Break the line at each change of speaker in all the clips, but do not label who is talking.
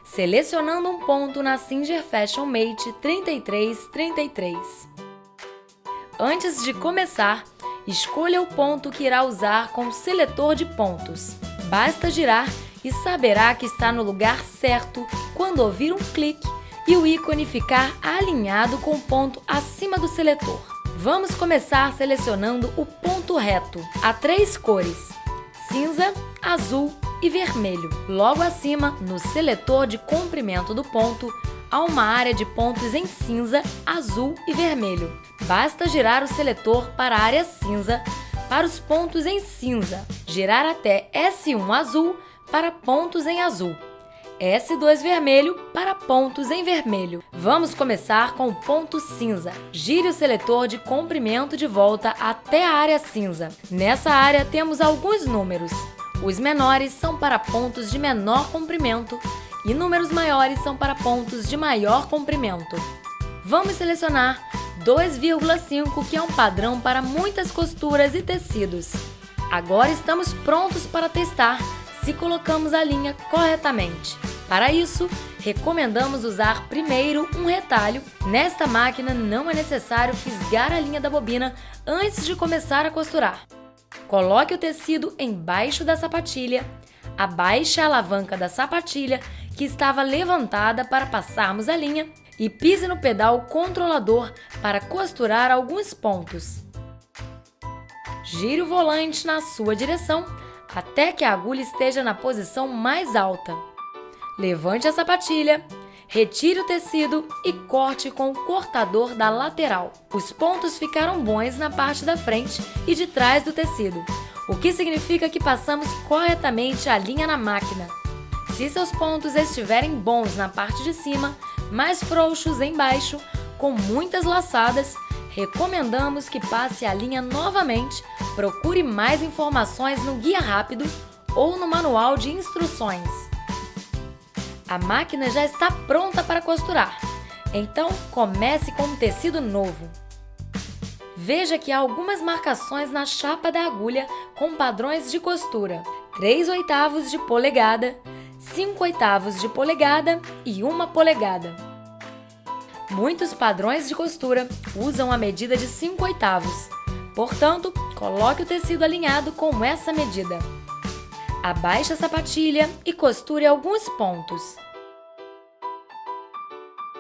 selecionando um ponto na Singer Fashion Mate 3333. Antes de começar, escolha o ponto que irá usar com o seletor de pontos. Basta girar e saberá que está no lugar certo quando ouvir um clique e o ícone ficar alinhado com o ponto acima do seletor. Vamos começar selecionando o ponto reto. Há 3 cores: cinza, azul e vermelho. Logo acima, no seletor de comprimento do ponto, há uma área de pontos em cinza, azul e vermelho. Basta girar o seletor para a área cinza para os pontos em cinza, girar até S1 azul para pontos em azul, S2 vermelho para pontos em vermelho. Vamos começar com o ponto cinza. Gire o seletor de comprimento de volta até a área cinza. Nessa área temos alguns números. Os menores são para pontos de menor comprimento e números maiores são para pontos de maior comprimento. Vamos selecionar 2,5, que é um padrão para muitas costuras e tecidos. Agora estamos prontos para testar se colocamos a linha corretamente. Para isso, recomendamos usar primeiro um retalho. Nesta máquina não é necessário fisgar a linha da bobina antes de começar a costurar. Coloque o tecido embaixo da sapatilha, abaixe a alavanca da sapatilha que estava levantada para passarmos a linha e pise no pedal controlador para costurar alguns pontos. Gire o volante na sua direção até que a agulha esteja na posição mais alta. Levante a sapatilha, retire o tecido e corte com o cortador da lateral. Os pontos ficaram bons na parte da frente e de trás do tecido, o que significa que passamos corretamente a linha na máquina. Se seus pontos estiverem bons na parte de cima, mais frouxos embaixo, com muitas laçadas, recomendamos que passe a linha novamente. Procure mais informações no guia rápido ou no manual de instruções. A máquina já está pronta para costurar, então comece com um tecido novo. Veja que há algumas marcações na chapa da agulha com padrões de costura: 3/8 de polegada, 5/8 de polegada e 1 polegada. Muitos padrões de costura usam a medida de 5/8. Portanto, coloque o tecido alinhado com essa medida. Abaixe a sapatilha e costure alguns pontos.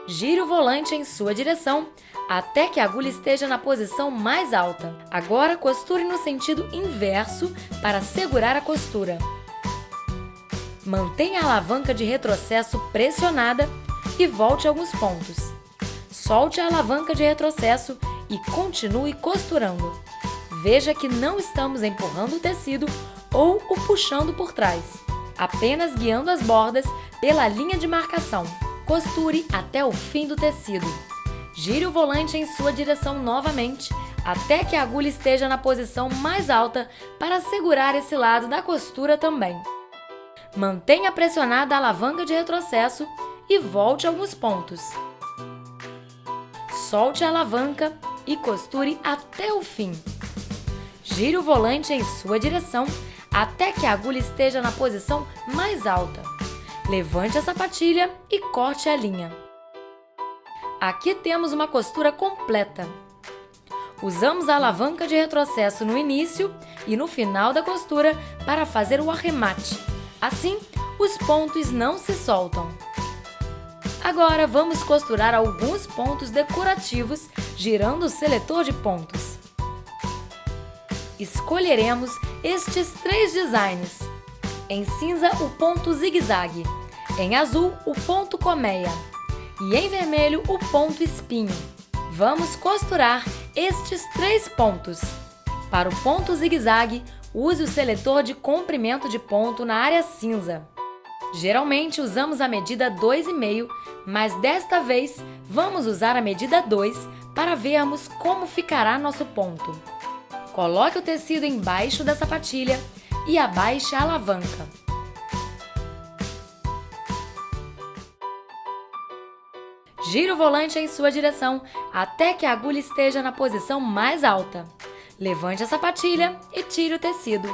Gire o volante em sua direção até que a agulha esteja na posição mais alta. Agora costure no sentido inverso para segurar a costura. Mantenha a alavanca de retrocesso pressionada e volte alguns pontos. Solte a alavanca de retrocesso e continue costurando. Veja que não estamos empurrando o tecido ou o puxando por trás, apenas guiando as bordas pela linha de marcação. Costure até o fim do tecido. Gire o volante em sua direção novamente até que a agulha esteja na posição mais alta para segurar esse lado da costura também. Mantenha pressionada a alavanca de retrocesso e volte alguns pontos. Solte a alavanca e costure até o fim. Gire o volante em sua direção até que a agulha esteja na posição mais alta. Levante a sapatilha e corte a linha. Aqui temos uma costura completa. Usamos a alavanca de retrocesso no início e no final da costura para fazer o arremate. Assim, os pontos não se soltam. Agora vamos costurar alguns pontos decorativos girando o seletor de pontos. Escolheremos estes 3 designs. Em cinza, o ponto zigue-zague. Em azul, o ponto colmeia. E em vermelho, o ponto espinho. Vamos costurar estes 3 pontos. Para o ponto zigue-zague, use o seletor de comprimento de ponto na área cinza. Geralmente usamos a medida 2,5, mas desta vez vamos usar a medida 2 para vermos como ficará nosso ponto. Coloque o tecido embaixo da sapatilha e abaixe a alavanca. Gire o volante em sua direção até que a agulha esteja na posição mais alta. Levante a sapatilha e tire o tecido.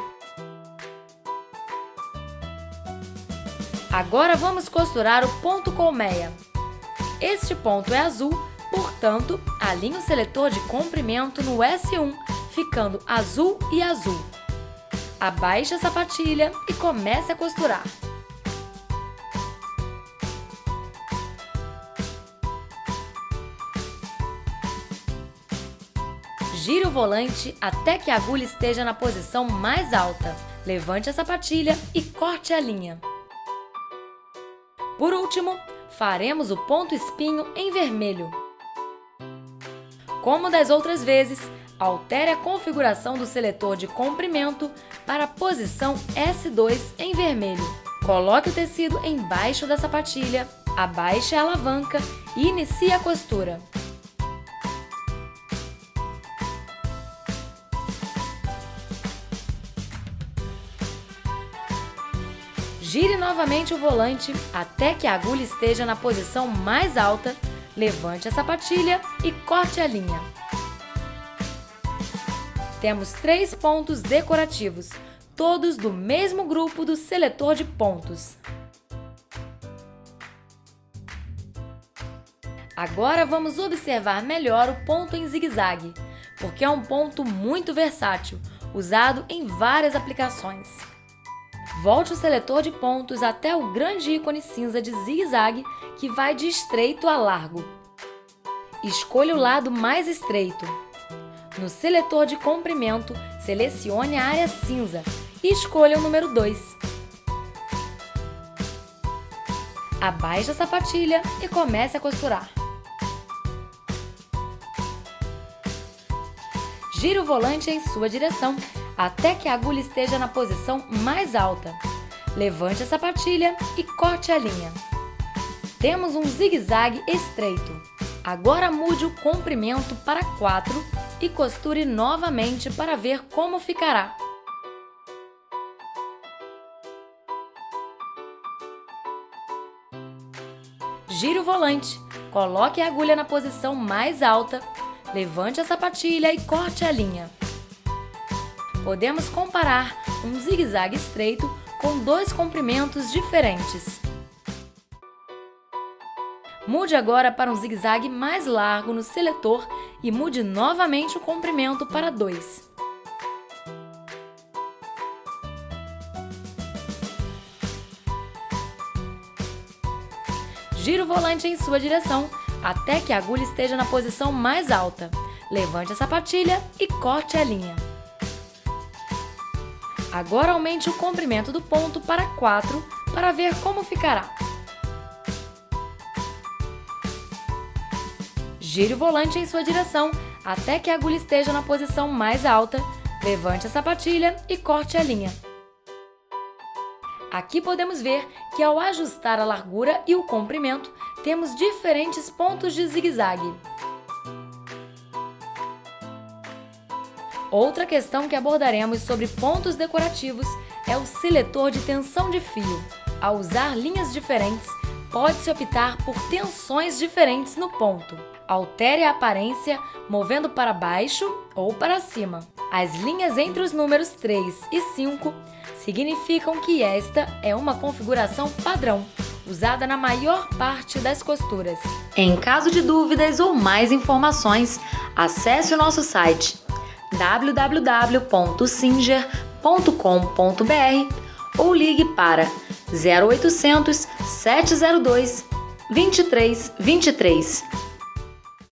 Agora vamos costurar o ponto colmeia. Este ponto é azul, portanto, alinhe o seletor de comprimento no S1, ficando azul e azul. Abaixe a sapatilha e comece a costurar. Gire o volante até que a agulha esteja na posição mais alta. Levante a sapatilha e corte a linha. Por último, faremos o ponto espinho em vermelho. Como das outras vezes, altere a configuração do seletor de comprimento para a posição S2 em vermelho. Coloque o tecido embaixo da sapatilha, abaixe a alavanca e inicie a costura. Gire novamente o volante até que a agulha esteja na posição mais alta, levante a sapatilha e corte a linha. Temos 3 pontos decorativos, todos do mesmo grupo do seletor de pontos. Agora vamos observar melhor o ponto em zigue-zague, porque é um ponto muito versátil, usado em várias aplicações. Volte o seletor de pontos até o grande ícone cinza de zigue-zague que vai de estreito a largo. Escolha o lado mais estreito. No seletor de comprimento, selecione a área cinza e escolha o número 2. Abaixe a sapatilha e comece a costurar. Gire o volante em sua direção até que a agulha esteja na posição mais alta. Levante a sapatilha e corte a linha. Temos um zigue-zague estreito. Agora mude o comprimento para 4 e costure novamente para ver como ficará. Gire o volante, coloque a agulha na posição mais alta, levante a sapatilha e corte a linha. Podemos comparar um zigue-zague estreito com 2 comprimentos diferentes. Mude agora para um zigue-zague mais largo no seletor e mude novamente o comprimento para 2. Gire o volante em sua direção até que a agulha esteja na posição mais alta. Levante a sapatilha e corte a linha. Agora aumente o comprimento do ponto para 4 para ver como ficará. Gire o volante em sua direção até que a agulha esteja na posição mais alta, levante a sapatilha e corte a linha. Aqui podemos ver que ao ajustar a largura e o comprimento, temos diferentes pontos de zigue-zague. Outra questão que abordaremos sobre pontos decorativos é o seletor de tensão de fio. Ao usar linhas diferentes, pode-se optar por tensões diferentes no ponto. Altere a aparência movendo para baixo ou para cima. As linhas entre os números 3 e 5 significam que esta é uma configuração padrão, usada na maior parte das costuras. Em caso de dúvidas ou mais informações, acesse o nosso site www.singer.com.br ou ligue para 0800 702 2323.